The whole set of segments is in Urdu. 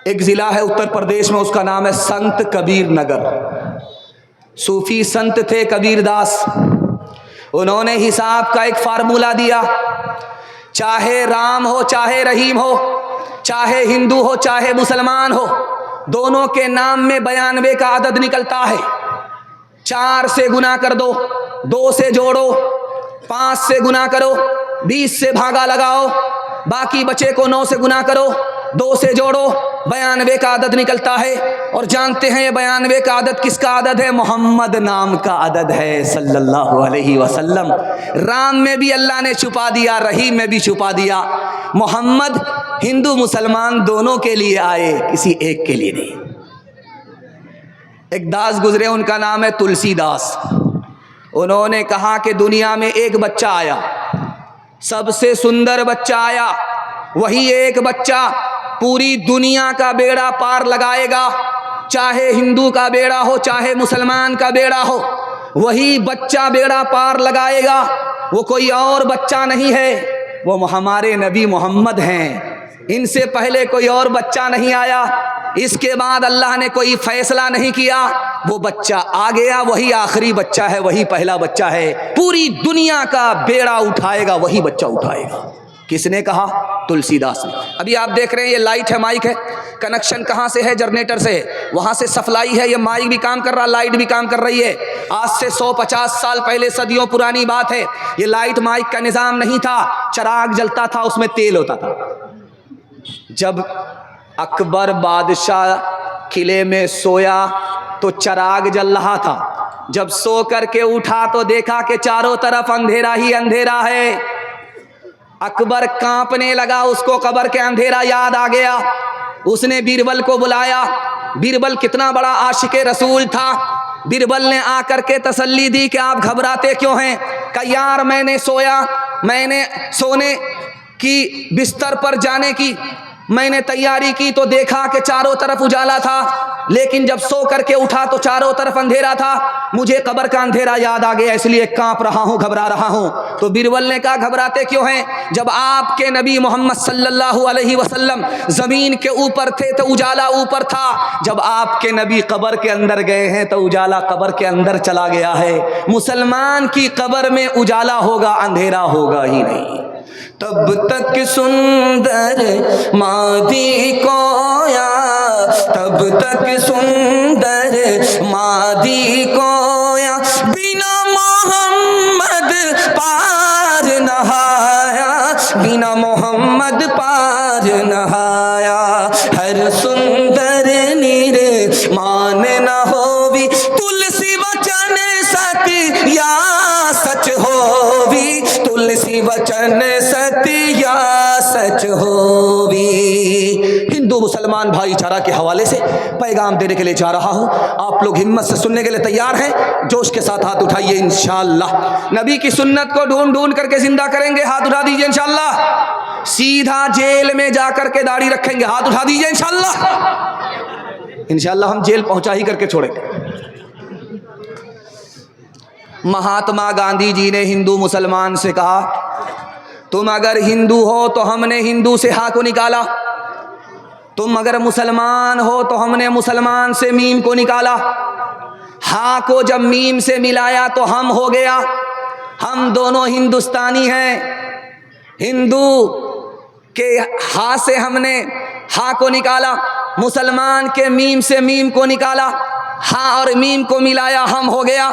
ایک ضلع ہے اتر پردیش میں، اس کا نام ہے سنت کبیر نگر۔ صوفی سنت تھے کبیر داس، انہوں نے حساب کا ایک فارمولہ دیا، چاہے رام ہو چاہے رحیم ہو، چاہے ہندو ہو چاہے مسلمان ہو، دونوں کے نام میں 92 کا عدد نکلتا ہے۔ 4 سے گنا کر دو، 2 سے جوڑو، 5 سے گنا کرو، 20 سے بھاگا لگاؤ، باقی بچے کو 9 سے گنا کرو، 2 سے جوڑو، 92 کا عدد نکلتا ہے۔ اور جانتے ہیں یہ 92 کا عدد کس کا عدد ہے؟ محمد نام کا عدد ہے صلی اللہ علیہ وسلم۔ رام میں بھی اللہ نے چھپا دیا، رحیم میں بھی چھپا دیا۔ محمد ہندو مسلمان دونوں کے لیے آئے، کسی ایک کے لیے نہیں۔ ایک داس گزرے، ان کا نام ہے تلسی داس۔ انہوں نے کہا کہ دنیا میں ایک بچہ آیا، سب سے سندر بچہ آیا، وہی ایک بچہ پوری دنیا کا بیڑا پار لگائے گا، چاہے ہندو کا بیڑا ہو چاہے مسلمان کا بیڑا ہو، وہی بچہ بیڑا پار لگائے گا۔ وہ کوئی اور بچہ نہیں ہے، وہ ہمارے نبی محمد ہیں۔ ان سے پہلے کوئی اور بچہ نہیں آیا، اس کے بعد اللہ نے کوئی فیصلہ نہیں کیا، وہ بچہ آ گیا، وہی آخری بچہ ہے، وہی پہلا بچہ ہے، پوری دنیا کا بیڑا اٹھائے گا، وہی بچہ اٹھائے گا۔ کس نے کہا؟ تلسی داس نے۔ ابھی آپ دیکھ رہے ہیں یہ لائٹ ہے، مائک ہے، کنیکشن کہاں سے ہے؟ جنریٹر سے، وہاں سے سپلائی ہے، یہ مائک بھی کام کر رہا، لائٹ بھی کام کر رہی ہے۔ آج سے 150 سال پہلے، صدیوں پرانی بات ہے، یہ لائٹ مائک کا نظام نہیں تھا، چراغ جلتا تھا، اس میں تیل ہوتا تھا۔ جب اکبر بادشاہ قلعے میں سویا تو چراغ جل رہا تھا، جب سو کر کے اٹھا تو دیکھا کہ چاروں طرف اندھیرا ہی اندھیرا ہے۔ اکبر کانپنے لگا، اس کو قبر کے اندھیرا یاد آ گیا، اس نے بیربل کو بلایا۔ بیربل کتنا بڑا عاشق رسول تھا، بیربل نے آ کر کے تسلی دی کہ آپ گھبراتے کیوں ہیں؟ کہ یار میں نے سویا، میں نے سونے کی بستر پر جانے کی میں نے تیاری کی تو دیکھا کہ چاروں طرف اجالا تھا، لیکن جب سو کر کے اٹھا تو چاروں طرف اندھیرا تھا، مجھے قبر کا اندھیرا یاد آ گیا، اس لیے کانپ رہا ہوں، گھبرا رہا ہوں۔ تو بیربل نے کہا گھبراتے کیوں ہیں؟ جب آپ کے نبی محمد صلی اللہ علیہ وسلم زمین کے اوپر تھے تو اجالا اوپر تھا، جب آپ کے نبی قبر کے اندر گئے ہیں تو اجالا قبر کے اندر چلا گیا ہے۔ مسلمان کی قبر میں اجالا ہوگا، اندھیرا ہوگا ہی نہیں۔ تب تک سندر مادی کویا، تب تک سندر مادی کویا، بنا محمد پار نہایا، بنا محمد پار نہایا۔ ہر سندر نیر مان نہ ہووی، تلسی وچن ستیا سچ ہووی، تلسی وچن ستیا سچ ہووی۔ ہندو مسلمان بھائی چارہ کے حوالے سے پیغام دینے کے لیے جا رہا ہوں، آپ لوگ ہمت سے سننے کے لیے تیار ہیں؟ جوش کے ساتھ ہاتھ اٹھائیے انشاءاللہ۔ نبی کی سنت کو ڈھونڈ ڈھونڈ کر کے زندہ کریں گے، ہاتھ اٹھا دیجئے انشاءاللہ۔ سیدھا جیل میں جا کر کے داڑھی رکھیں گے، ہاتھ اٹھا دیجئے انشاءاللہ۔ انشاءاللہ ہم جیل پہنچا ہی کر کے چھوڑیں گے۔ مہاتما گاندھی جی نے ہندو مسلمان سے کہا تم اگر ہندو ہو تو ہم نے ہندو سے ہا کو نکالا، تم اگر مسلمان ہو تو ہم نے مسلمان سے میم کو نکالا، ہا کو جب میم سے ملایا تو ہم ہو گیا، ہم دونوں ہندوستانی ہیں۔ ہندو کے ہا سے ہم نے ہا کو نکالا، مسلمان کے میم سے میم کو نکالا، ہا اور میم کو ملایا، ہم ہو گیا،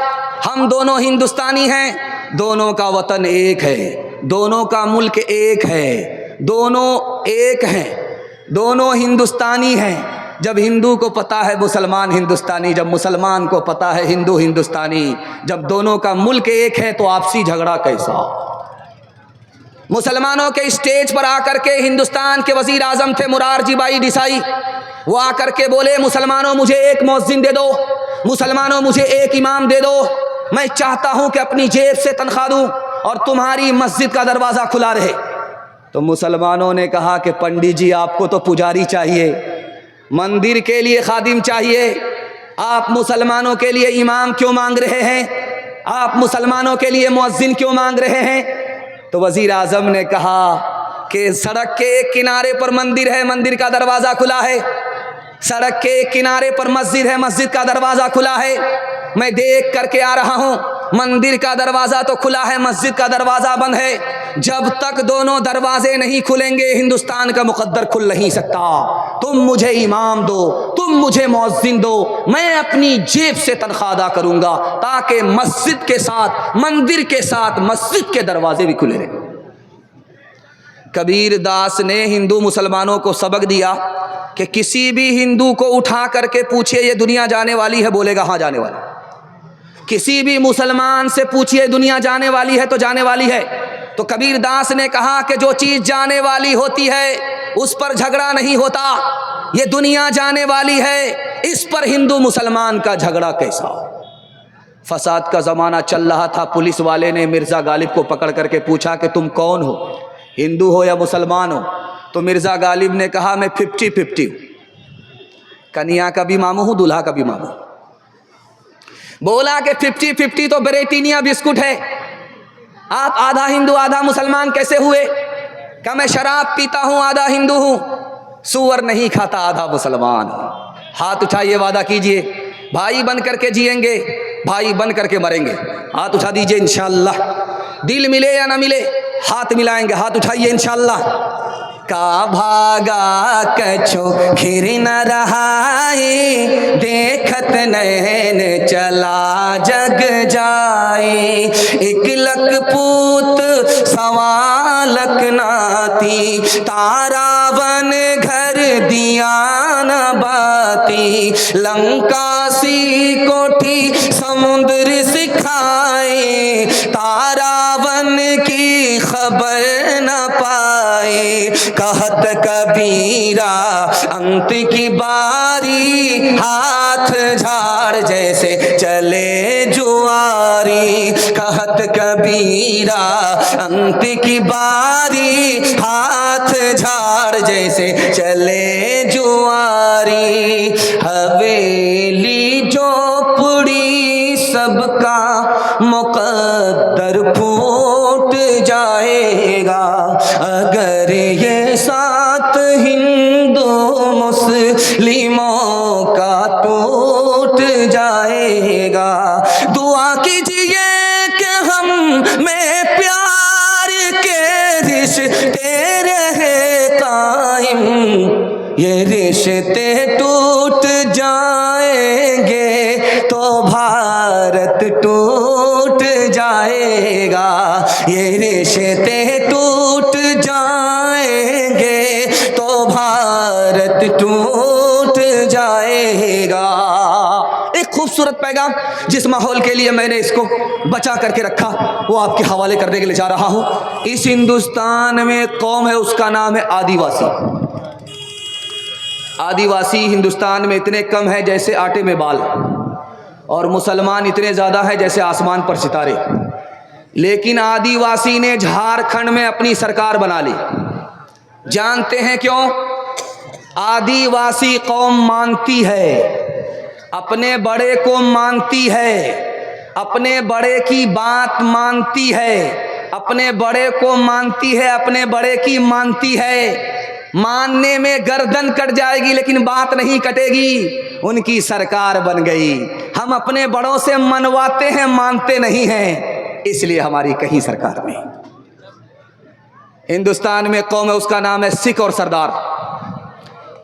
ہم دونوں ہندوستانی ہیں۔ دونوں کا وطن ایک ہے، دونوں کا ملک ایک ہے، دونوں ایک ہیں، دونوں ہندوستانی ہیں۔ جب ہندو کو پتا ہے مسلمان ہندوستانی، جب مسلمان کو پتا ہے ہندو ہندوستانی، جب دونوں کا ملک ایک ہے تو آپسی جھگڑا کیسا؟ مسلمانوں کے اسٹیج پر آ کر کے ہندوستان کے وزیر اعظم تھے مرارجی بھائی دیسائی، وہ آ کر کے بولے مسلمانوں مجھے ایک مؤذن دے دو، مسلمانوں مجھے ایک امام دے دو، میں چاہتا ہوں کہ اپنی جیب سے تنخواہ دوں اور تمہاری مسجد کا دروازہ کھلا رہے۔ تو مسلمانوں نے کہا کہ پنڈی جی آپ کو تو پجاری چاہیے، مندر کے لیے خادم چاہیے، آپ مسلمانوں کے لیے امام کیوں مانگ رہے ہیں؟ آپ مسلمانوں کے لیے مؤذن کیوں مانگ رہے ہیں؟ تو وزیر اعظم نے کہا کہ سڑک کے ایک کنارے پر مندر ہے، مندر کا دروازہ کھلا ہے، سڑک کے کنارے پر مسجد ہے, مسجد کا دروازہ کھلا ہے, میں دیکھ کر کے آ رہا ہوں, مندر کا دروازہ تو کھلا ہے, مسجد کا دروازہ بند ہے. جب تک دونوں دروازے نہیں کھلیں گے ہندوستان کا مقدر کھل نہیں سکتا. تم مجھے امام دو, تم مجھے مؤذن دو, میں اپنی جیب سے تنخواہ ادا کروں گا تاکہ مسجد کے ساتھ, مندر کے ساتھ مسجد کے دروازے بھی کھلے رہیں. کبیر داس نے ہندو مسلمانوں کو سبق دیا کہ کسی بھی ہندو کو اٹھا کر کے پوچھئے یہ دنیا جانے والی ہے, بولے گا ہاں جانے والی. کسی بھی مسلمان سے پوچھئے دنیا جانے والی ہے تو جانے والی ہے. تو کبیر داس نے کہا کہ جو چیز جانے والی ہوتی ہے اس پر جھگڑا نہیں ہوتا, یہ دنیا جانے والی ہے, اس پر ہندو مسلمان کا جھگڑا کیسا. فساد کا زمانہ چل رہا تھا, پولیس والے نے مرزا غالب کو پکڑ کر کے پوچھا کہ تم کون ہو, ہندو ہو یا مسلمان ہو. تو مرزا غالب نے کہا میں 50-50 ہوں, کنیا کا بھی ماموں ہوں, دولہا کا بھی ماموں ہوں. بولا کہ 50-50 تو بریٹینیا بسکٹ ہے, آپ آدھا ہندو آدھا مسلمان کیسے ہوئے؟ کہ میں شراب پیتا ہوں آدھا ہندو ہوں, سور نہیں کھاتا آدھا مسلمان ہوں. ہاتھ اٹھائیے, وعدہ کیجئے بھائی بن کر کے جئیں گے, بھائی بن کر کے مریں گے. ہاتھ اٹھا دیجئے انشاءاللہ, دل ملے یا نہ ملے ہاتھ ملائیں گے. ہاتھ اٹھائیے انشاءاللہ. کا بھاگا کچھو پھر نہ رہائے, دیکھت نین چلا جگ جائے. ایک لک پوت سوا لک ناتی, تارا بن گھر دیا نہ باتی. لنکا سی کوٹھی سمندر سکھائے, تارا بن کی خبر نہ پائے. کہت کبیرا انت کی باری, ہاتھ جھاڑ جیسے چلے جواری. کہت کبیرا انت کی باری, ہاتھ جھاڑ جیسے چلے جواری. حویلی جھونپڑی سب کا مقدر پھوٹ جائے گا, اگر یہ ساتھ ہندو مسلموں کا ٹوٹ جائے گا. دعا کیجئے کہ ہم میں پیار کے رشتے رہے قائم, یہ رشتے ٹوٹ جائیں گے تو بھارت ٹوٹ جائے گا. یہ رشتے ٹوٹ جائیں گے تو بھارت ٹوٹ جائے گا. ایک خوبصورت پیغام جس ماحول کے لیے میں نے اس کو بچا کر کے رکھا وہ آپ کے حوالے کرنے کے لیے جا رہا ہوں. اس ہندوستان میں قوم ہے, اس کا نام ہے آدی واسی. آدی واسی ہندوستان میں اتنے کم ہے جیسے آٹے میں بال, اور مسلمان اتنے زیادہ ہے جیسے آسمان پر ستارے. لیکن آدی واسی نے جھارکھنڈ میں اپنی سرکار بنا لی. جانتے ہیں کیوں؟ آدی واسی قوم مانتی ہے, اپنے بڑے کو مانتی ہے, اپنے بڑے کی بات مانتی ہے, اپنے بڑے کو مانتی ہے, اپنے بڑے کی مانتی ہے. ماننے میں گردن کٹ جائے گی لیکن بات نہیں کٹے گی. ان کی سرکار بن گئی. ہم اپنے بڑوں سے منواتے ہیں, مانتے نہیں ہیں, اس لیے ہماری کہیں سرکار نہیں. ہندوستان میں قوم ہے, اس کا نام ہے سکھ اور سردار.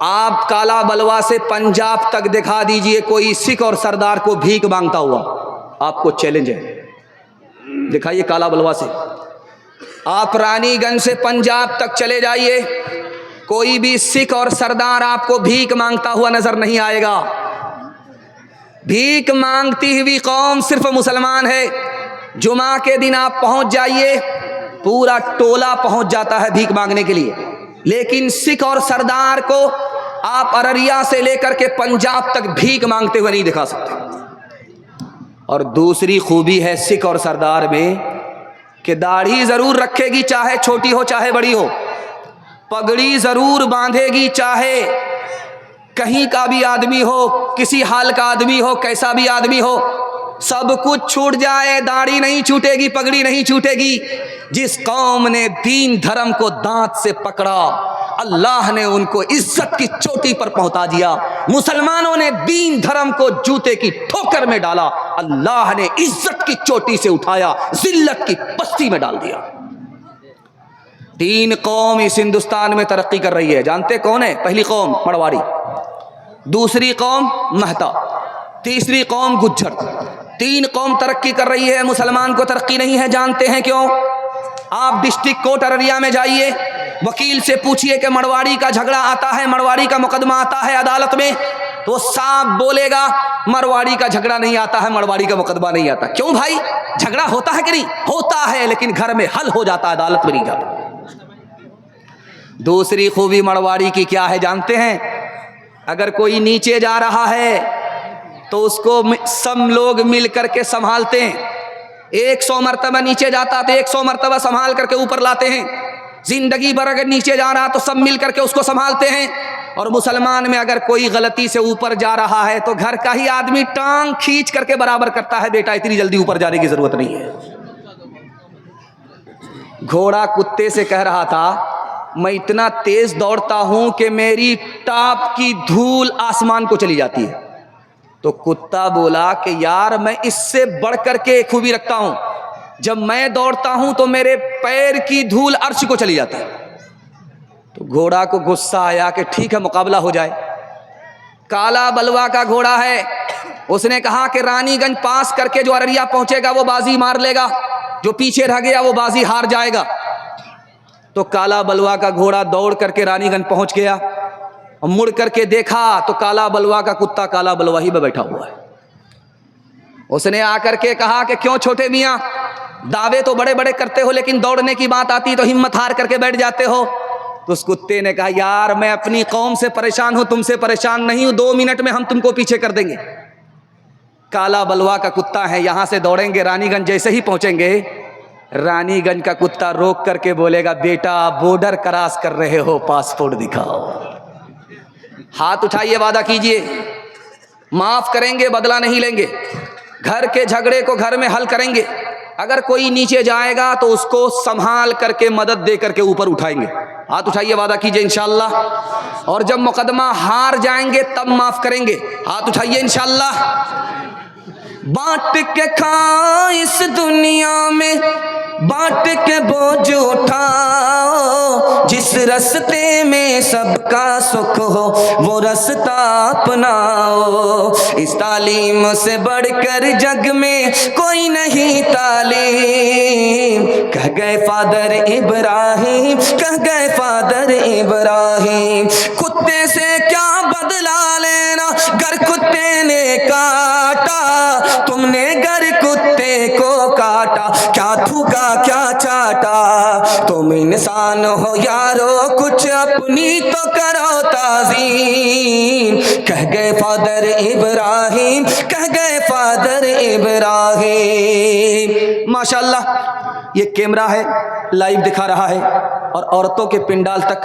آپ کالا بلوا سے پنجاب تک دکھا دیجئے کوئی سکھ اور سردار کو بھیک مانگتا ہوا, آپ کو چیلنج ہے, دکھائیے کالا بلوا سے. آپ رانی گنج سے پنجاب تک چلے جائیے, کوئی بھی سکھ اور سردار آپ کو بھیک مانگتا ہوا نظر نہیں آئے گا. بھیک مانگتی ہوئی قوم صرف مسلمان ہے. جمعہ کے دن آپ پہنچ جائیے, پورا ٹولہ پہنچ جاتا ہے بھیک مانگنے کے لیے. لیکن سکھ اور سردار کو آپ ارریا سے لے کر کے پنجاب تک بھیک مانگتے ہوئے نہیں دکھا سکتے. اور دوسری خوبی ہے سکھ اور سردار میں کہ داڑھی ضرور رکھے گی, چاہے چھوٹی ہو چاہے بڑی ہو. پگڑی ضرور باندھے گی, چاہے کہیں کا بھی آدمی ہو, کسی حال کا آدمی ہو, کیسا بھی آدمی ہو. سب کچھ چھوٹ جائے, داڑھی نہیں چھوٹے گی, پگڑی نہیں چھوٹے گی. جس قوم نے دین دھرم کو دانت سے پکڑا, اللہ نے ان کو عزت کی چوٹی پر پہنچا دیا. مسلمانوں نے دین دھرم کو جوتے کی ٹھوکر میں ڈالا، اللہ نے عزت کی چوٹی سے اٹھایا، ذلت کی پستی میں ڈال دیا۔ 3 قوم اس ہندوستان میں ترقی کر رہی ہے، جانتے کون ہے؟ پہلی قوم مرواڑی، دوسری قوم مہتا، تیسری قوم گجر۔ 3 قوم ترقی کر رہی ہے، مسلمان کو ترقی نہیں ہے۔ جانتے ہیں کیوں؟ آپ ڈسٹرکٹ کورٹ ارریہ میں جائیے، وکیل سے پوچھئے کہ مرواڑی کا جھگڑا آتا ہے، مرواڑی کا مقدمہ آتا ہے عدالت میں، تو صاحب بولے گا مرواڑی کا جھگڑا نہیں آتا ہے، مرواڑی کا مقدمہ نہیں آتا۔ کیوں بھائی؟ جھگڑا ہوتا ہے کہ نہیں؟ ہوتا ہے، لیکن گھر میں حل ہو جاتا ہے، عدالت میں نہیں جاتا۔ دوسری خوبی مرواڑی کی کیا ہے جانتے ہیں؟ اگر کوئی نیچے جا رہا ہے تو اس کو سب لوگ مل کر کے سنبھالتے ہیں۔ 100 مرتبہ نیچے جاتا تو 100 مرتبہ سنبھال کر کے اوپر لاتے ہیں۔ زندگی بھر اگر نیچے جا رہا تو سب مل کر کے اس کو سنبھالتے ہیں۔ اور مسلمان میں اگر کوئی غلطی سے اوپر جا رہا ہے تو گھر کا ہی آدمی ٹانگ کھینچ کر کے برابر کرتا ہے، بیٹا اتنی جلدی اوپر جانے کی ضرورت نہیں ہے۔ گھوڑا کتے سے کہہ رہا تھا میں اتنا تیز دوڑتا ہوں کہ میری ٹاپ کی دھول آسمان کو چلی جاتی ہے۔ تو کتا بولا کہ یار میں اس سے بڑھ کر کے ایک خوبی رکھتا ہوں، جب میں دوڑتا ہوں تو میرے پیر کی دھول عرش کو چلی جاتی ہے۔ تو گھوڑا کو غصہ آیا کہ ٹھیک ہے مقابلہ ہو جائے۔ کالا بلوا کا گھوڑا ہے، اس نے کہا کہ رانی گنج پاس کر کے جو ارریہ پہنچے گا وہ بازی مار لے گا، جو پیچھے رہ گیا وہ بازی ہار جائے گا۔ تو کالا بلوا کا گھوڑا دوڑ کر کے رانی گنج پہنچ گیا، اور مڑ کر کے دیکھا تو کالا بلوا کا کتا کالا بلوا ہی میں بیٹھا ہوا ہے۔ اس نے آ کر کے کہا کہ کیوں چھوٹے میاں، دعوے تو بڑے بڑے کرتے ہو لیکن دوڑنے کی بات آتی تو ہمت ہار کر کے بیٹھ جاتے ہو۔ تو اس کتے نے کہا یار میں اپنی قوم سے پریشان ہوں، تم سے پریشان نہیں ہوں، 2 منٹ میں ہم تم کو پیچھے کر دیں گے۔ کالا بلوا کا کتا ہے، یہاں سے دوڑیں گے، رانی گنج جیسے ہی پہنچیں گے، رانی گنج کا کتا روک کر کے بولے گا بیٹا بارڈر کراس کر رہے ہو، پاسپورٹ دکھاؤ۔ ہاتھ اٹھائیے، وعدہ کیجئے معاف کریں گے، بدلہ نہیں لیں گے، گھر کے جھگڑے کو گھر میں حل کریں گے۔ اگر کوئی نیچے جائے گا تو اس کو سنبھال کر کے مدد دے کر کے اوپر اٹھائیں گے۔ ہاتھ اٹھائیے، وعدہ کیجئے انشاءاللہ۔ اور جب مقدمہ ہار جائیں گے تب معاف کریں گے۔ ہاتھ اٹھائیے انشاءاللہ۔ بانٹ کے کھا اس دنیا میں، بانٹ کے بوجھ اٹھاؤ، جس رستے میں سب کا سکھ ہو وہ رستہ اپناؤ۔ اس تعلیم سے بڑھ کر جگ میں کوئی نہیں تعلیم، کہہ گئے فادر ابراہیم، کہہ گئے فادر ابراہیم۔ کتے سے کیا بدلا لینا گر کتے نے کاٹا، تم نے گر کتے کو کاٹا، کیا تھوکا کیا چاٹا۔ تم انسان ہو یارو کچھ اپنی تو کرو تعظیم، کہہ گئے فادر ابراہیم، کہہ گئے فادر ابراہیم۔ ماشاءاللہ یہ کیمرہ ہے، لائیو دکھا رہا ہے، اور عورتوں کے پنڈال تک